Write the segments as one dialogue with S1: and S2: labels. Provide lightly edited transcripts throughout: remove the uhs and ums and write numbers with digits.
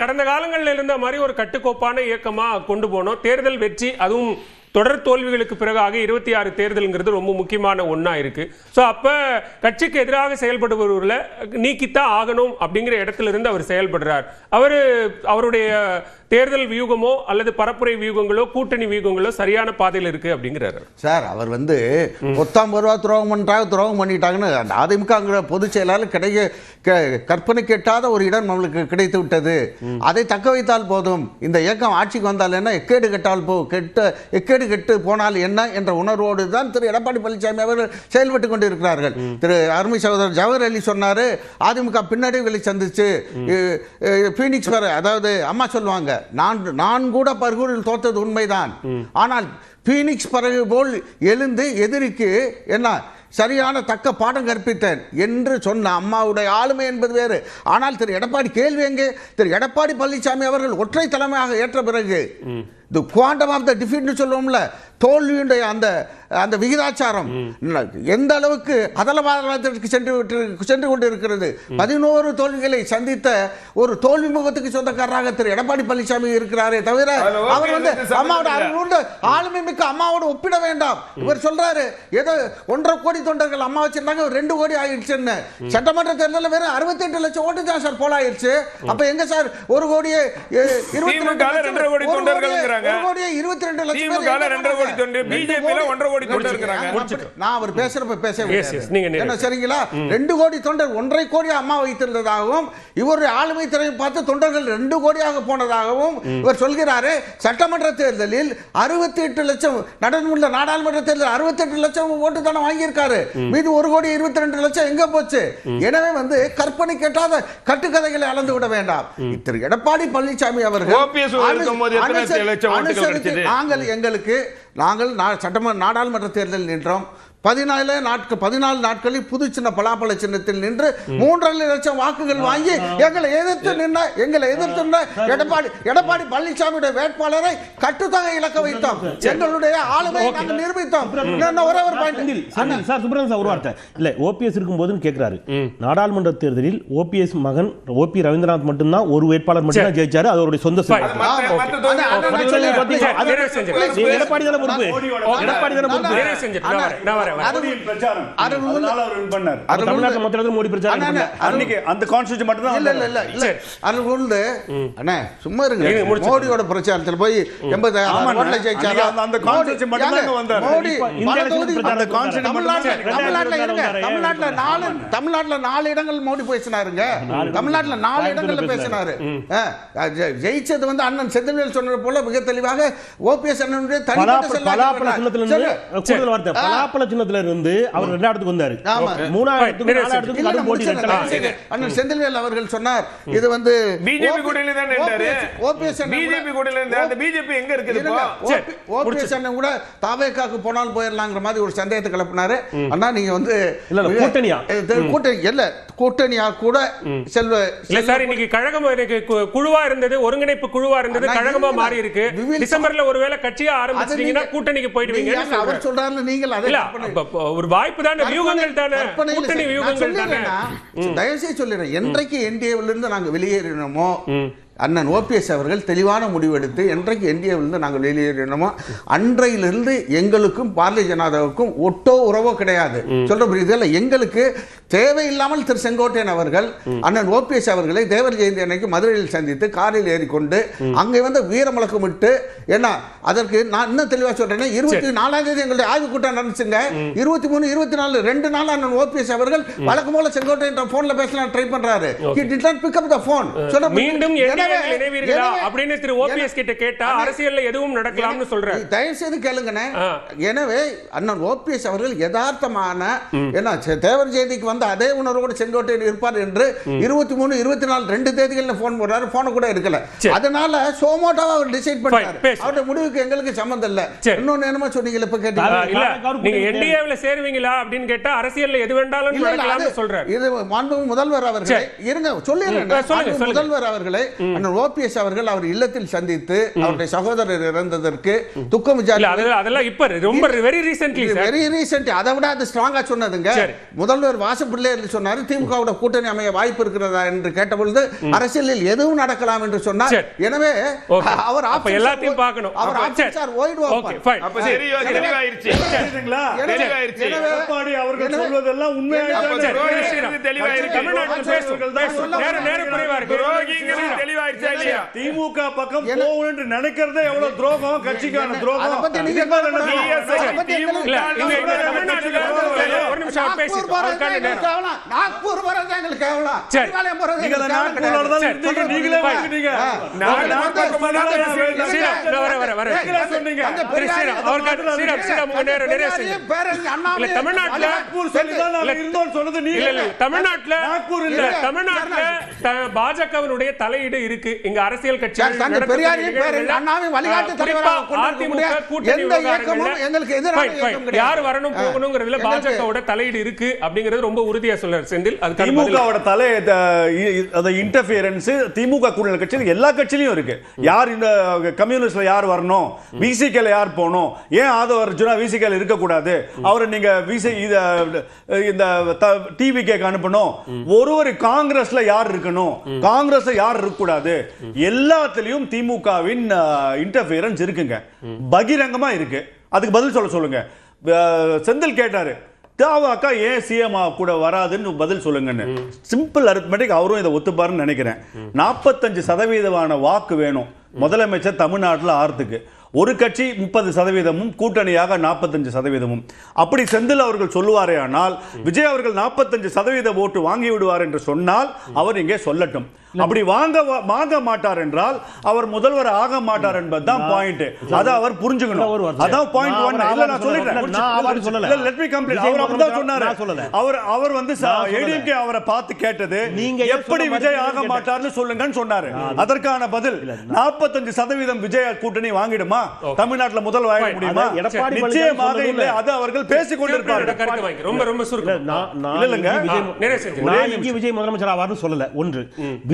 S1: கடந்த காலங்களில் இருந்த மாதிரி ஒரு கட்டுக்கோப்பான இயக்கமா கொண்டு போனோம். தேர்தல் வெற்றி, அதுவும் தொடர் தோல்விகளுக்கு பிறகாக 26 தேர்தல்ங்கிறது ரொம்ப முக்கியமான ஒண்ணா இருக்கு. ஸோ அப்ப கட்சிக்கு எதிராக செயல்படுபவர்களை நீக்கித்தான் ஆகணும் அப்படிங்கிற இடத்துல இருந்து அவர் செயல்படுறார். அவருடைய தேர்தல் வியூகமோ அல்லது பரப்புரை வியூகங்களோ கூட்டணி வியூகங்களோ சரியான பாதையில் இருக்கு அப்படிங்கிறாரு
S2: சார். அவர் வந்து 19 ரூபா துரோகம் பண்ணிட்டாங்கன்னு அதிமுக பொதுச் செயலாளர் கற்பனை கேட்டாத ஒரு இடம் நம்மளுக்கு கிடைத்து விட்டது. அதை தக்க வைத்தால் போதும், இந்த இயக்கம் ஆட்சிக்கு வந்தால் என்ன, எக்கேடு கெட்டு போனால் என்ன என்ற உணர்வோடு தான் திரு எடப்பாடி பழனிசாமி அவர்கள் செயல்பட்டு கொண்டிருக்கிறார்கள். திரு அருமை சகோதரர் ஜவஹர் அலி சொன்னாரு, அதிமுக பின்னடைவுகளை சந்திச்சு பீனிக்ஸ் வர, அதாவது அம்மா சொல்லுவாங்க, நான் கூட பர்கூரில் தோற்றது உண்மைதான், ஆனால் பீனிக்ஸ் பறவை போல் எழுந்து எதிரிக்கு என்ன சரியான தக்க பாடம் கற்பித்தேன் என்று சொன்ன அம்மாவுடைய ஆளுமை என்பது வேறு. ஆனால் திரு எடப்பாடி கேள்வி எங்கே? திரு எடப்பாடி பழனிசாமி அவர்கள் ஒற்றை தலைமையாக ஏற்ற பிறகு தி குவாண்டம் ஆஃப் த டிஃபீட்னு சொல்லுவோம்ல, தோல்வியுடைய அந்த விகிதாச்சாரம் எந்த அளவுக்கு அதலவாதத்திற்கு சென்று கொண்டு இருக்கிறது. 11 தோல்விகளை சந்தித்த ஒரு தோல்வி முகத்துக்கு சொந்தக்காரராக திரு எடப்பாடி பழனிசாமி இருக்கிறாரே தவிர அவர் வந்து அம்மாவோட ஆளுமை மிக்க அம்மாவோட ஒப்பிட வேண்டாம். இவர் சொல்றாரு ஏதோ 1.5 கோடி தொண்டர்கள் அம்மா வச்சிருந்தாங்க, 2 கோடி ஆயிடுச்சுன்னு. சட்டமன்ற தேர்தலில் வேற 68 லட்சம் ஓட்டு தான் சார் போலாயிருச்சு. அப்ப எங்க சார் 1 கோடியே 22 கோடி தொண்டர்கள் இருக்கிறாங்க, 1 கோடியே 22 லட்சம் பிஜேபியில 1.5 கோடி தொண்டர் இருக்காங்க. நான் அவர் பேசுறப்ப என்ன சரிங்களா, 2 கோடி தொண்டர் 1.5 கோடி அம்மா வைத்திருந்ததாகவும் இவருடைய ஆளுமை திறனை பார்த்து தொண்டர்கள் 2 கோடியாக போனதாகவும் இவர் சொல்கிறாரு. சட்டமன்ற தேர்தலில் 68 லட்சம் நடந்துள்ள நாடாளுமன்ற தேர்தல் 68 லட்சம் ஓட்டு தானே வாங்கியிருக்காரு. மீது 1 கோடி 22 லட்சம் எங்க போச்சு? எனவே வந்து கற்பனை கேட்டாத கட்டுக்கதைகளை அளந்து விட வேண்டாம். திரு எடப்பாடி பழனிசாமி அவர்கள் நாங்கள் சட்டமன்ற நாடாளுமன்ற தேர்தலில் நின்றோம். 14 நாட்களில் புது சின்ன பலாப்பழ சின்னத்தில் நின்று 3.5 லட்சம் வாக்குகள் வாங்கி எங்களை எதிர்த்து நின்ற எடப்பாடி பழனிசாமியுடைய வேட்பாளரை கட்டுத்தொகை இழக்க வைத்தோம். எங்களுடைய ஆளுமையை நாங்கள் நிரூபித்தோம். ஒரே ஒரு பாயிண்ட்
S3: சார், சுப்ரமணியன் சார் ஒரு வார்த்தை இல்ல, ஓபிஎஸ் இருக்கும்போதுன்னு கேட்கிறாரு. நாடாளுமன்ற தேர்தலில் ஓபிஎஸ் மகன் ஓபி ரவீந்திரநாத் மட்டும்தான் ஒரு வேட்பாளர் மட்டும் தான் ஜெயிச்சாரு. அது அவருடைய சொந்த
S1: எடப்பாடி தான பொறுப்பு.
S2: மோடியோட பிரச்சாரத்தில் போய் 80,000 தமிழ்நாட்டுல 4 இடங்கள் மோடி பேசினாருங்க. தமிழ்நாட்டுல 4 இடங்கள்ல பேசினாரு. ஜெயிச்சது வந்து அண்ணன் செந்தில்வேல் சொன்னது போல மிக தெளிவாக ஓபிஎஸ் அண்ணனுடைய
S3: பலாப்பழ சின்னத்துல இருந்து அவர் 2 இடத்துக்கு வந்தாரு. 3 இடத்துக்கு கடும் போட்டி
S2: அண்ணன் செந்தில்வேல் அவர்கள் சொன்னார், இது வந்து
S1: பிஜேபி கூட்டணியில தான் நின்றாரு.
S2: ஓபிஎஸ்
S1: பிஜேபி கூட்டணியில இருந்தா அந்த பிஜேபி எங்க இருக்குது இப்போ?
S2: ஓபிஎஸ் அண்ணன் கூட தாவேக்காக்கு போனால் போயிரலாம்ங்கற மாதிரி ஒரு சந்தேகத்தை கிளப்பினாரு. அண்ணா நீங்க வந்து கூட்டணியா கூட செல்வ
S1: இல்ல சார், இன்னைக்கு கழகம் குழுவா இருந்தது, ஒருங்கிணைப்பு குழுவா இருந்தது, கழகமா மாறி இருக்கு. டிசம்பர்ல ஒருவேளை கட்சியா ஆரம்பிச்சீங்கன்னா கூட்டணிக்கு போயிடுவீங்க
S2: அவர் சொல்றாரு. நீங்கள்
S1: ஒரு வாய்ப்பு தானே, வியூகங்கள் தானே, கூட்டணி வியூகங்கள் தானே.
S2: தயவுசெய்து சொல்லிடுறேன், என்றைக்கு என்டிஏவில் இருந்து நாங்க வெளியேறினோமோ அண்ணன் ஓபிஎஸ் அவர்கள் தெளிவான முடிவெடுத்து என்றைக்கு என்டிஏவிலிருந்து நாங்கள் வெளியேறினோமோ அன்றையிலிருந்து எங்களுக்கும் பாரதிய ஜனதாவுக்கும் ஒட்டோ உறவோ கிடையாது. சொல்ற புரியுது. எங்களுக்கு தேவையில்லாமல் திரு செங்கோட்டையன் அவர்கள் அண்ணன் ஓபிஎஸ் அவர்களை தேவர் ஜெயந்தி அன்னைக்கு மதுரையில் சந்தித்து காரில் ஏறிக்கொண்டு அங்கே வந்து வீரமுழக்கம் விட்டு, என்ன அதற்கு நான் இன்னும் தெளிவாக சொல்றேன், 24ஆம் தேதி எங்களுடைய ஆய்வு கூட்டம் நடந்துச்சுங்க. 23, 24 2 நாள் அண்ணன் ஓபிஎஸ் அவர்கள் வழக்கம் போல செங்கோட்டையன் போன்ல பேசலாம் ட்ரை பண்றாரு. He did not pick up the phone.
S1: மீண்டும் நினைவீர்களா அப்படின்னு திரு ஓபிஎஸ் கிட்ட கேட்டா அரசியல்ல எதுவும் நடக்கலாம்னு சொல்றாரு.
S2: தயவு செய்து கேளுங்கண்ணே. எனவே அண்ணன் ஓபிஎஸ் அவர்கள் யதார்த்தமான என்ன தேவர் ஜெயந்திக்கு வந்து அதே உணர்வோடு செங்கோட்டையன் இருப்பார் என்று 23, 24 2 தேதிகள்ல போன் போடுறாரு. போன கூட இருக்கல. அதனால சோமோட்டாவா அவர் டிசைட் பண்ணாரு. அவருடைய முடிவுக்கு எங்களுக்கு சம்பந்தம் இல்ல. இன்னொன்னு என்னமா சொன்னீங்க இப்ப கேட்டீங்க,
S1: இல்ல நீங்க என்டிஏவில சேருவீங்களா அப்படின்னு கேட்டா அரசியல்ல எது வேண்டாலும் நடக்கலாம்னு சொல்றாரு.
S2: இது மாண்புமிகு முதல்வர் அவர்களே இருங்க சொல்லிடுறேன். முதல்வர் அவர்களே அண்ணன் ஓபிஎஸ் அவர்கள் அவர் இல்லத்தில் சந்தித்து அவருடைய சகோதரர் இறந்ததற்கு துக்கம்
S1: அதெல்லாம் இப்ப ரொம்ப வெரி ரீசென்ட்லி
S2: அதை விட அது ஸ்ட்ராங்கா சொன்னதுங்க. முதல்வர் வாசப்பிள்ளை சொன்னாரு திமுகவோட கூட்டணி அமைய வாய்ப்பு இருக்கிறதா என்று கேட்டபொழுது அரசியலில் எதுவும் நடக்கலாம் என்று சொன்னார். எனவே அவர்
S1: எல்லாத்தையும் பார்க்கணும்.
S2: அவர் ஆஃபீஸர் ஓய்டுவார்.
S4: அப்ப தெளிவாயிருச்சு. எடப்பாடி அவர்கள் சொல்வதெல்லாம் உண்மையாக தெளிவாயிருச்சு. திமுக பக்கம் போகணும் என்று நினைக்கிறதே எவ்வளவு துரோகம், கட்சிக்கான துரோகம்.
S1: பாஜகவினுடைய தலையீடு இருக்கு. இங்க அரசியல் கட்சி யார் வரணும் போகணும்ங்கிறதுல பாஜகவோட தலையீடு இருக்கு அப்படிங்கிறது ரொம்ப உறுதியா சொல்றாரு செந்தில்.
S4: திமுகவோட தலை இன்டர்ஃபியரன்ஸ் திமுக கூட்டணி கட்சியில் எல்லா கட்சியிலும் இருக்கு. யார் இந்த கம்யூனிஸ்ட்ல யார் வரணும், விசிகேல யார் போகணும், ஏன் ஆதவ அர்ஜுனா விசிகேல இருக்க கூடாது, அவரை நீங்க இந்த டிவிகேக்கு அனுப்பணும், ஒரு காங்கிரஸ்ல யார் இருக்கணும், காங்கிரஸ்ல யார் இருக்க கூடாது, எல்லாத்திலையும் திமுகவின் இன்டர்ஃபியரன்ஸ் இருக்குங்க, பகிரங்கமா இருக்கு. அதுக்கு பதில் சொல்லுங்க. செந்தில் கேட்டாரு அக்கா ஏன் சிஎம் கூட வராதுன்னு பதில் சொல்லுங்கன்னு. சிம்பிள் அரித்மெட்டிக், அவரும் இதை ஒத்துப்பாருன்னு நினைக்கிறேன். 45% வாக்கு வேணும் முதலமைச்சர் தமிழ்நாட்டில் ஆறதுக்கு. ஒரு கட்சி 30%, கூட்டணியாக 45%. அப்படி செந்தில் அவர்கள் சொல்லுவாரே ஆனால் விஜய் அவர்கள் 45% ஓட்டு வாங்கி விடுவார் என்று சொன்னால் அவர் இங்கே சொல்லட்டும். அப்படி வாங்க மாட்டார் என்றால் அவர் முதல்வர் ஆக மாட்டார் என்பதுதான் பாயிண்ட். அதை அவர் புரிஞ்சுக்கணும். அதான் பாயிண்ட் 1. நான் சொல்லிட்டேன். Let me complete. அவர் அப்படிதான் சொன்னாரு. அவர் வந்து ஏடிஎம்கே அவரை பார்த்து கேட்டது நீங்க எப்படி விஜய் ஆக மாட்டார்னு சொல்லுங்கன்னு சொன்னாரு. அதற்கான பதில் 45% விஜய் கூட்டணி வாங்கிடுமா, தமிழ்நாட்டில் முதல் வாங்க முடியுமா? நிச்சயமாக இல்லை. அது அவர்கள் பேசிக் கொண்டிருப்பார்கள்.
S1: ரொம்ப ரொம்ப சுருக்கம்.
S3: விஜய் முதலமைச்சர் ஆவார்னு சொல்லல. ஒன்று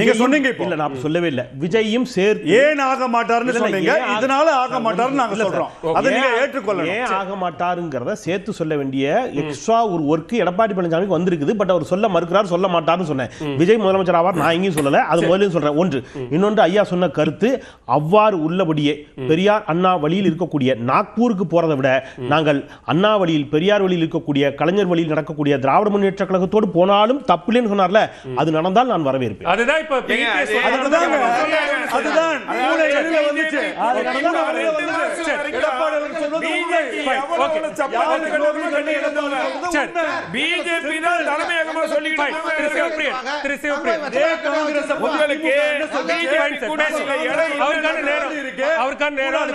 S4: நீங்க சொன்னீங்க.
S3: இல்ல நான் சொல்லவே இல்ல. விஜயும் சேர்த்து
S4: ஏன் ஆக மாட்டார்னு சொன்னீங்க. இதனால ஆக மாட்டார்னு நாங்க சொல்றோம். அதை நீங்க ஏற்றுக்கொள்ளணும்.
S3: ஏன் ஆக மாட்டாருங்கறத சேர்த்து சொல்ல வேண்டிய எக்ஸ்ட்ரா ஒரு வர்க் எடப்பாடி பழனிசாமிக்கு வந்திருக்குது. பட் அவர் சொல்ல மறுக்கிறார், சொல்ல மாட்டார்னு சொன்னேன். விஜய் முதலமைச்சர் ஆவார் நான் எங்கேயும் சொல்லல. அது முதல்ல சொல்றேன். ஒன்று. இன்னொன்று, ஐயா சொன்ன கருத்து அவ்வாறு உள்ளபடியே பெரியார் அண்ணா வழியில் இருக்கக்கூடிய நாக்பூருக்கு போறதை விட நாங்கள் அண்ணா வழியில் பெரியார் வழியில் இருக்கக்கூடிய கலைஞர் வழியில் நடக்கக்கூடிய திராவிட முன்னேற்ற கழகத்தோடு போனாலும் தப்பில்லைன்னு சொன்னார்ல, அது நடந்தால் நான் வரவேற்பேன்.
S1: அதுதான் இப்ப அவருக்கான நேரம்